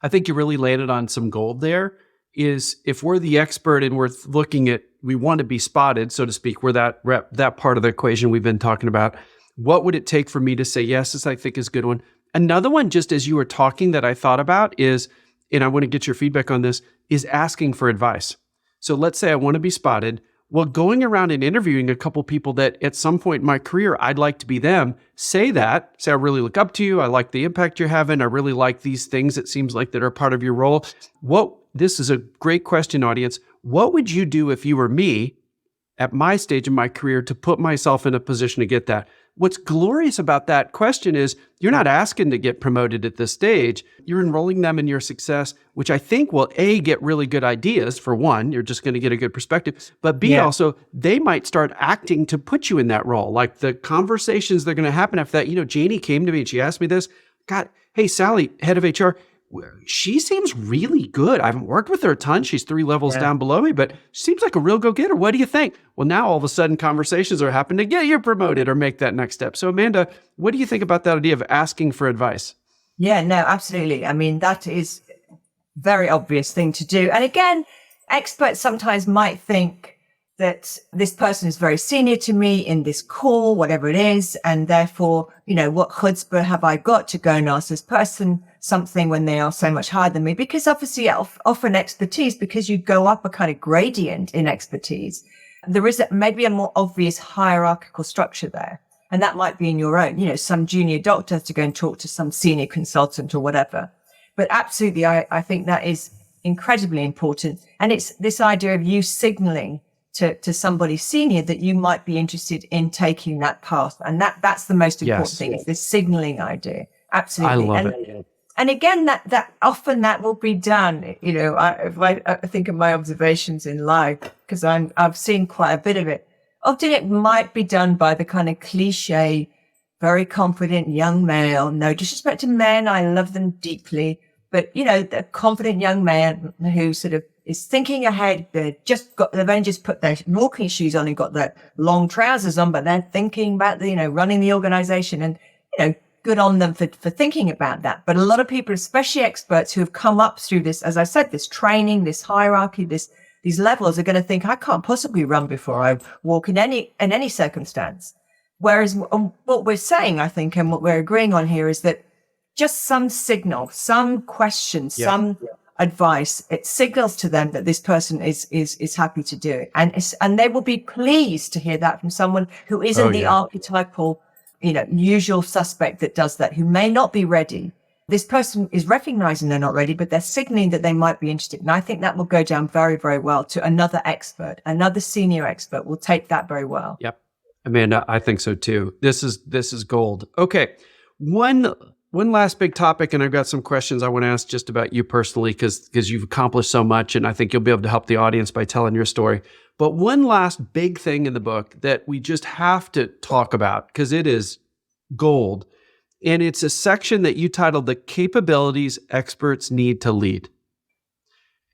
[SPEAKER 1] think you really landed on some gold there. Is if we're the expert and we're looking at, we want to be spotted, so to speak, we're that part of the equation we've been talking about. What would it take for me to say yes? This I think is a good one. Another one, just as you were talking, that I thought about is, and I want to get your feedback on this, is asking for advice. So let's say I want to be spotted. Well, going around and interviewing a couple people that at some point in my career, I'd like to be them, say, I really look up to you. I like the impact you're having. I really like these things, it seems like, that are part of your role. This is a great question, audience. What would you do if you were me at my stage in my career to put myself in a position to get that? What's glorious about that question is you're not asking to get promoted at this stage. You're enrolling them in your success, which I think will, A, get really good ideas. For one, you're just going to get a good perspective. But B, also, they might start acting to put you in that role. Like the conversations that are going to happen after that. Janie came to me and she asked me this. God, hey, Sally, head of HR, she seems really good. I haven't worked with her a ton. She's 3 levels down below me, but she seems like a real go-getter. What do you think? Well, now all of a sudden conversations are happening to get you promoted or make that next step. So Amanda, what do you think about that idea of asking for advice?
[SPEAKER 2] Yeah, no, absolutely. I mean, that is a very obvious thing to do. And again, experts sometimes might think that this person is very senior to me in this call, whatever it is. And therefore, what chutzpah have I got to go and ask this person something when they are so much higher than me? Because obviously often expertise, because you go up a kind of gradient in expertise, there is maybe a more obvious hierarchical structure there. And that might be in your own, some junior doctor has to go and talk to some senior consultant or whatever. But absolutely, I think that is incredibly important. And it's this idea of you signaling to somebody senior that you might be interested in taking that path. And that's the most important thing, is this signaling idea. Absolutely.
[SPEAKER 1] I love it.
[SPEAKER 2] And again, that often that will be done. If I think of my observations in life, because I've seen quite a bit of it. Often it might be done by the kind of cliche, very confident young male. No disrespect to men, I love them deeply, but the confident young man who sort of is thinking ahead. They've only just put their walking shoes on and got their long trousers on, but they're thinking about running the organization, and good on them for thinking about that. But a lot of people, especially experts who have come up through this, as I said, this training, this hierarchy, these levels, are going to think, I can't possibly run before I walk in any circumstance. Whereas what we're saying, I think, and what we're agreeing on here is that just some signal, some question, some advice, it signals to them that this person is happy to do it. And they will be pleased to hear that from someone who isn't the archetypal, usual suspect that does that, who may not be ready. This person is recognizing they're not ready, but they're signaling that they might be interested. And I think that will go down very, very well to another expert. Another senior expert will take that very well.
[SPEAKER 1] Yep. Amanda, I think so too. This is gold. Okay. One last big topic, and I've got some questions I want to ask just about you personally, because you've accomplished so much, and I think you'll be able to help the audience by telling your story. But one last big thing in the book that we just have to talk about, because it is gold, and it's a section that you titled "The Capabilities Experts Need to Lead."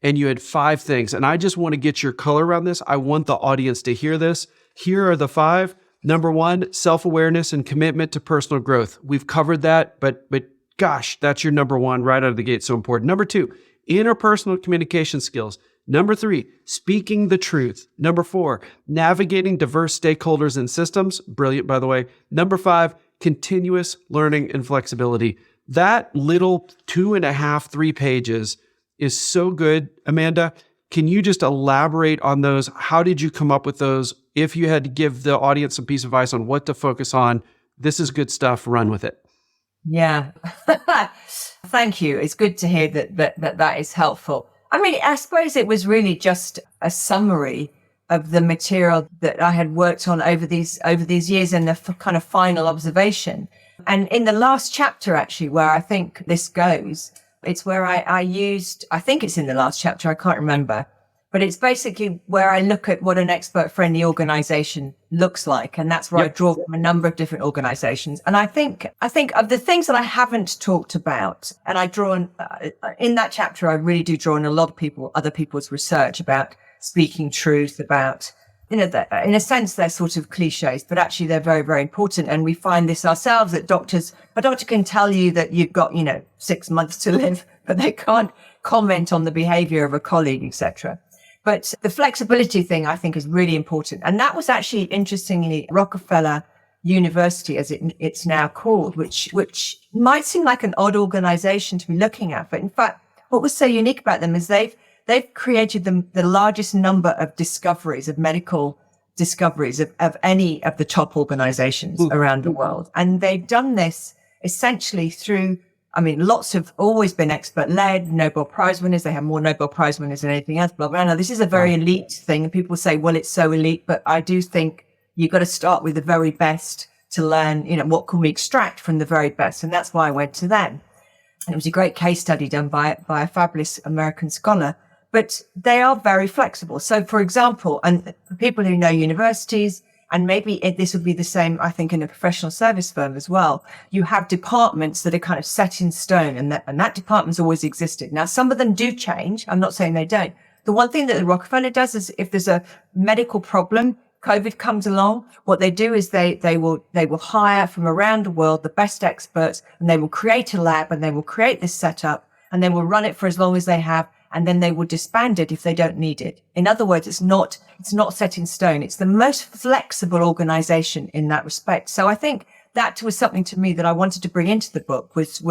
[SPEAKER 1] And you had 5 things, and I just want to get your color around this. I want the audience to hear this. Here are the 5. Number 1, self-awareness and commitment to personal growth. We've covered that, but gosh, that's your number 1 right out of the gate. So important. Number 2, interpersonal communication skills. Number 3, speaking the truth. Number 4, navigating diverse stakeholders and systems. Brilliant, by the way. Number 5, continuous learning and flexibility. That little 2.5, 3 pages is so good. Amanda, can you just elaborate on those? How did you come up with those? If you had to give the audience some piece of advice on what to focus on, this is good stuff. Run with it.
[SPEAKER 2] Yeah. Thank you. It's good to hear that is helpful. I mean, I suppose it was really just a summary of the material that I had worked on over these years, and the kind of final observation. And in the last chapter, actually, where I think this goes, it's where I think it's in the last chapter, I can't remember, but it's basically where I look at what an expert-friendly organization looks like. And that's where I draw from a number of different organizations. And I think of the things that I haven't talked about, and I draw in that chapter, I really do draw on a lot of other people's research about speaking truth, about, in a sense, they're sort of cliches, but actually they're very, very important. And we find this ourselves, that a doctor can tell you that you've got, 6 months to live, but they can't comment on the behavior of a colleague, etc. But the flexibility thing, I think, is really important. And that was actually, interestingly, Rockefeller University, as it's now called, which might seem like an odd organization to be looking at. But in fact, what was so unique about them is they've created the largest number of discoveries, of medical discoveries of any of the top organizations around the world. And they've done this essentially through, lots have always been expert-led, Nobel Prize winners. They have more Nobel Prize winners than anything else, blah, blah. Now, this is a very elite thing. And people say, well, it's so elite. But I do think you've got to start with the very best to learn, what can we extract from the very best? And that's why I went to them. And it was a great case study done by a fabulous American scholar. But they are very flexible. So, for example, and for people who know universities, and maybe this would be the same, I think, in a professional service firm as well, you have departments that are kind of set in stone, and that department's always existed. Now, some of them do change. I'm not saying they don't. The one thing that the Rockefeller does is, if there's a medical problem, COVID comes along, what they do is they will hire from around the world the best experts, and they will create a lab, and they will create this setup, and they will run it for as long as they have. and then they will disband it if they don't need it. In other words, it's not set in stone. It's the most flexible organization in that respect. So I think that was something to me that I wanted to bring into the book was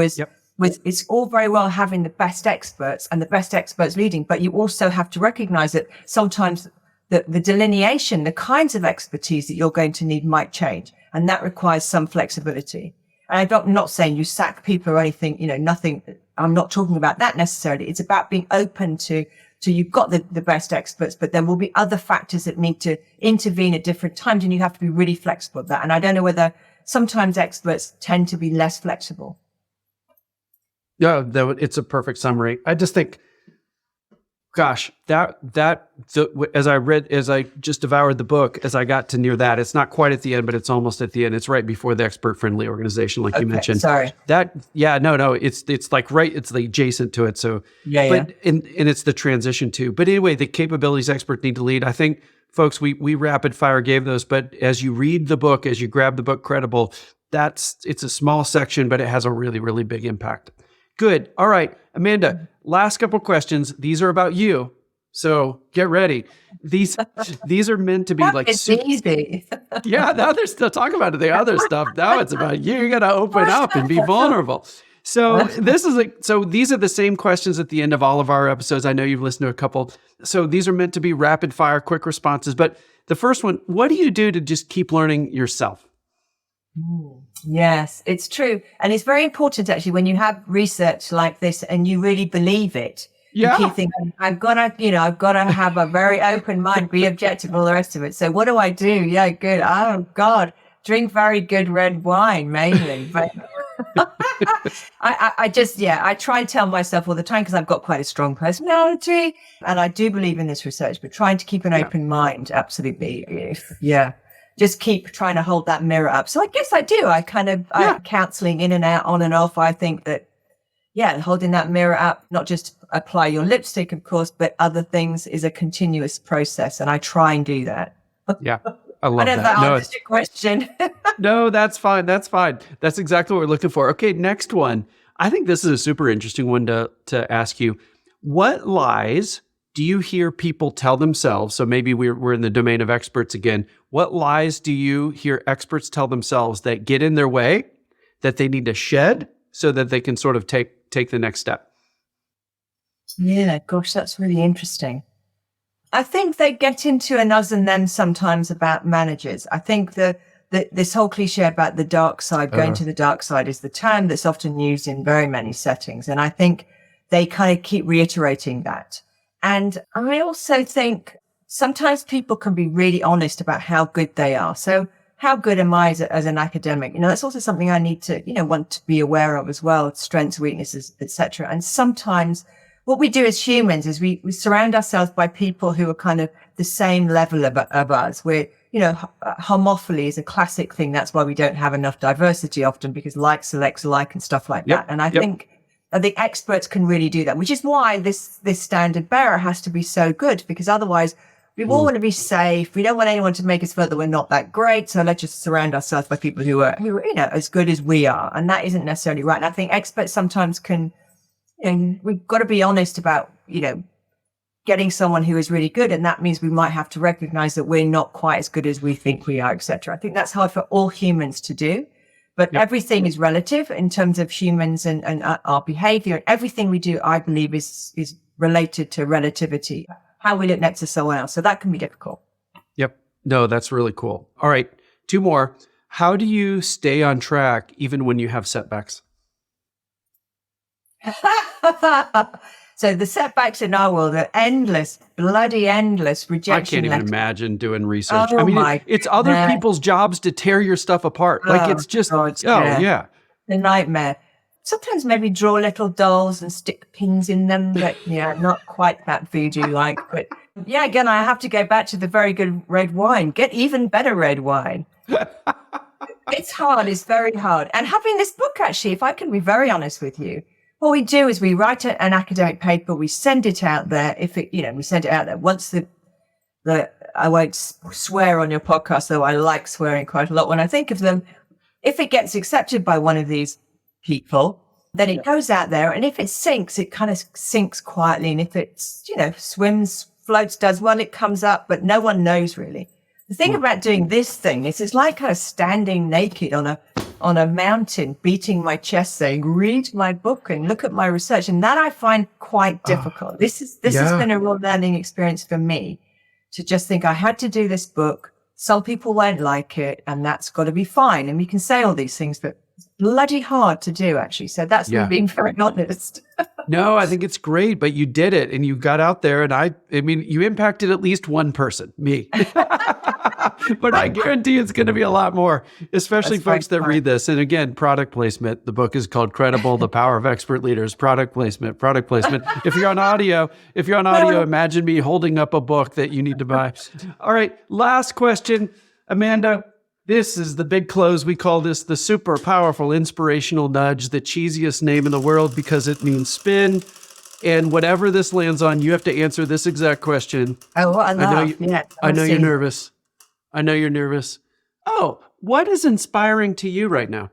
[SPEAKER 2] it's all very well having the best experts and the best experts leading, but you also have to recognize that sometimes the delineation, the kinds of expertise that you're going to need might change. And that requires some flexibility. And I'm not saying you sack people or anything, nothing. I'm not talking about that necessarily. It's about being open to you've got the best experts, but there will be other factors that need to intervene at different times. And you have to be really flexible with that. And I don't know whether sometimes experts tend to be less flexible.
[SPEAKER 1] Yeah, it's a perfect summary. I just think, gosh, as I just devoured the book, as I got to near that, it's not quite at the end, but it's almost at the end. It's right before the expert-friendly organization, like you mentioned.
[SPEAKER 2] Sorry.
[SPEAKER 1] It's like it's the adjacent to it. So, and it's the transition to. But anyway, the capabilities experts need to lead. I think, folks, we rapid fire gave those, but as you read the book, as you grab the book Credible, it's a small section, but it has a really, really big impact. Good. All right, Amanda, last couple questions. These are about you. So get ready. These are meant to be like
[SPEAKER 2] easy.
[SPEAKER 1] Yeah, now they're still talking about the other stuff. Now it's about you. You got to open up and be vulnerable. So these are the same questions at the end of all of our episodes. I know you've listened to a couple. So these are meant to be rapid fire, quick responses. But the first one, what do you do to just keep learning yourself?
[SPEAKER 2] Yes, it's true. And it's very important actually when you have research like this and you really believe it.
[SPEAKER 1] Yeah.
[SPEAKER 2] You keep thinking, I've got to have a very open mind, be objective, all the rest of it. So what do I do? Yeah, good. Oh God, drink very good red wine mainly. But I try and tell myself all the time because I've got quite a strong personality and I do believe in this research, but trying to keep an open mind. Absolutely. Yeah. Just keep trying to hold that mirror up. So I guess I do. I'm counseling in and out, on and off. I think that, holding that mirror up, not just apply your lipstick, of course, but other things is a continuous process. And I try and do that.
[SPEAKER 1] Yeah. I love that.
[SPEAKER 2] I don't know if that answers your question.
[SPEAKER 1] No, that's fine. That's fine. That's exactly what we're looking for. Okay. Next one. I think this is a super interesting one to ask you. What lies do you hear people tell themselves? So maybe we're in the domain of experts again. What lies do you hear experts tell themselves that get in their way, that they need to shed so that they can sort of take the next step?
[SPEAKER 2] Yeah, gosh, that's really interesting. I think they get into an us and them sometimes about managers. I think this whole cliche about the dark side, going to the dark side is the term that's often used in very many settings. And I think they kind of keep reiterating that. And I also think sometimes people can be really honest about how good they are. So how good am I as an academic? That's also something I need to, want to be aware of as well, strengths, weaknesses, etc. And sometimes what we do as humans is we surround ourselves by people who are kind of the same level of us. We're, homophily is a classic thing. That's why we don't have enough diversity often, because like selects like and stuff like that. And I think the experts can really do that, which is why this standard bearer has to be so good, because otherwise we all want to be safe. We don't want anyone to make us feel that we're not that great. So let's just surround ourselves by people who are as good as we are. And that isn't necessarily right. And I think experts sometimes can, we've got to be honest about, getting someone who is really good. And that means we might have to recognize that we're not quite as good as we think we are, etc. I think that's hard for all humans to do. But everything is relative in terms of humans and our behavior. Everything we do, I believe, is related to relativity, how we look next to someone else. So that can be difficult.
[SPEAKER 1] Yep. No, that's really cool. All right. 2 more. How do you stay on track even when you have setbacks?
[SPEAKER 2] So the setbacks in our world are endless, bloody endless rejection.
[SPEAKER 1] I can't even imagine doing research.
[SPEAKER 2] Oh,
[SPEAKER 1] it's other people's jobs to tear your stuff apart. It's just,
[SPEAKER 2] the nightmare. Sometimes maybe draw little dolls and stick pins in them, but not quite that voodoo-like. But again, I have to go back to the very good red wine. Get even better red wine. It's hard. It's very hard. And having this book, actually, if I can be very honest with you, what we do is we write an academic paper, we send it out there. We send it out there. Once I won't swear on your podcast, though I like swearing quite a lot when I think of them. If it gets accepted by one of these people, then it goes out there. And if it sinks, it kind of sinks quietly. And if it's, swims, floats, does well, it comes up, but no one knows really. The thing about doing this thing is it's like kind of standing naked on a mountain, beating my chest, saying, read my book and look at my research. And that I find quite difficult. This has been a real learning experience for me, to just think I had to do this book. Some people won't like it, and that's got to be fine. And we can say all these things, but it's bloody hard to do, actually. So that's me being very honest.
[SPEAKER 1] No, I think it's great, but you did it and you got out there, and I mean, you impacted at least one person, me. But I guarantee it's going to be a lot more, especially folks that read this. And again, product placement. The book is called Credible, The Power of Expert Leaders. Product placement. If you're on audio, imagine me holding up a book that you need to buy. All right, last question. Amanda, this is the big close. We call this the super powerful inspirational nudge, the cheesiest name in the world because it means spin. And whatever this lands on, you have to answer this exact question.
[SPEAKER 2] Oh, I
[SPEAKER 1] know you're nervous. I know you're nervous. Oh, what is inspiring to you right now?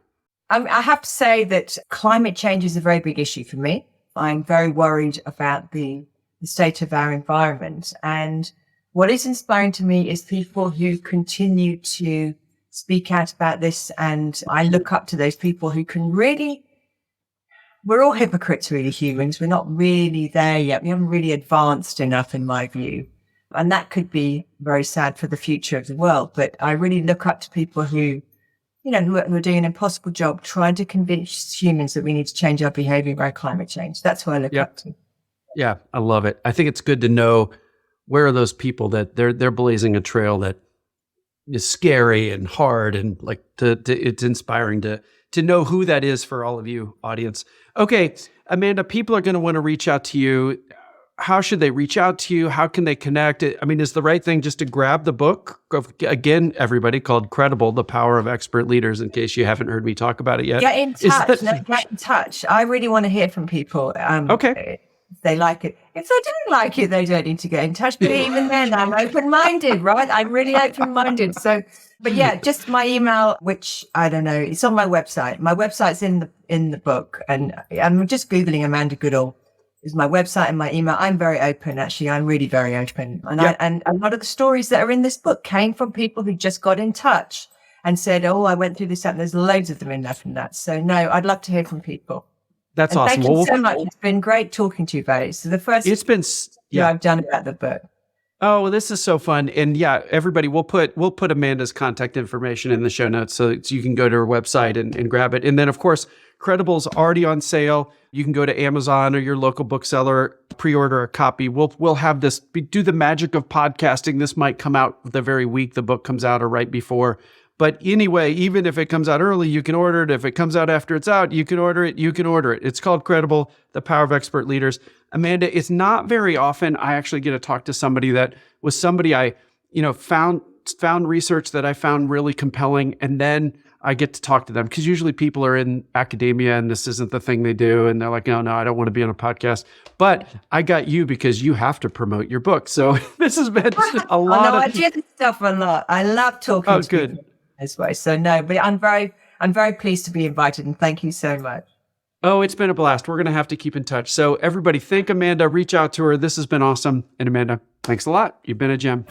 [SPEAKER 2] I have to say that climate change is a very big issue for me. I'm very worried about the state of our environment. And what is inspiring to me is people who continue to speak out about this. And I look up to those people who can really, we're all hypocrites, really, humans. We're not really there yet. We haven't really advanced enough, in my view. And that could be very sad for the future of the world. But I really look up to people who are doing an impossible job trying to convince humans that we need to change our behavior by climate change. That's who I look up to. Yeah,
[SPEAKER 1] I love it. I think it's good to know where are those people that they're blazing a trail that is scary and hard, and like it's inspiring to know who that is for all of you audience. Okay, Amanda, people are going to want to reach out to you. How should they reach out to you? How can they connect? I mean, is the right thing just to grab the book? Again, everybody, called Credible, The Power of Expert Leaders, in case you haven't heard me talk about it yet.
[SPEAKER 2] Get in touch. Get in touch. I really want to hear from people.
[SPEAKER 1] Okay.
[SPEAKER 2] If they like it. If they don't like it, they don't need to get in touch. But even then, I'm open-minded, right? I'm really open-minded. So, but yeah, just my email, which I don't know, it's on my website. My website's in the book, and I'm just Googling Amanda Goodall. Is my website and my email. I'm very open, actually. I'm really very open. And and a lot of the stories that are in this book came from people who just got in touch and said, oh, I went through this, and there's loads of them in there from that. So no, I'd love to hear from people.
[SPEAKER 1] That's awesome.
[SPEAKER 2] Thank you so much. It's been great talking to you, Barry. It's the first I've done about the book.
[SPEAKER 1] Oh, well, this is so fun. And yeah, everybody, we'll put Amanda's contact information in the show notes so you can go to her website and grab it. And then, of course, Credible's already on sale. You can go to Amazon or your local bookseller, pre-order a copy. We'll have this, do the magic of podcasting. This might come out the very week the book comes out or right before. But anyway, even if it comes out early, you can order it. If it comes out after it's out, you can order it. It's called Credible, The Power of Expert Leaders. Amanda, it's not very often I actually get to talk to somebody that was somebody I, found research that I found really compelling, and then I get to talk to them, because usually people are in academia and this isn't the thing they do. And they're like, oh, no, I don't want to be on a podcast. But I got you because you have to promote your book. So this has been a lot.
[SPEAKER 2] I do this stuff a lot. I love talking to people this way. So no, but I'm very pleased to be invited, and thank you so much.
[SPEAKER 1] Oh, it's been a blast. We're going to have to keep in touch. So everybody, thank Amanda. Reach out to her. This has been awesome. And Amanda, thanks a lot. You've been a gem.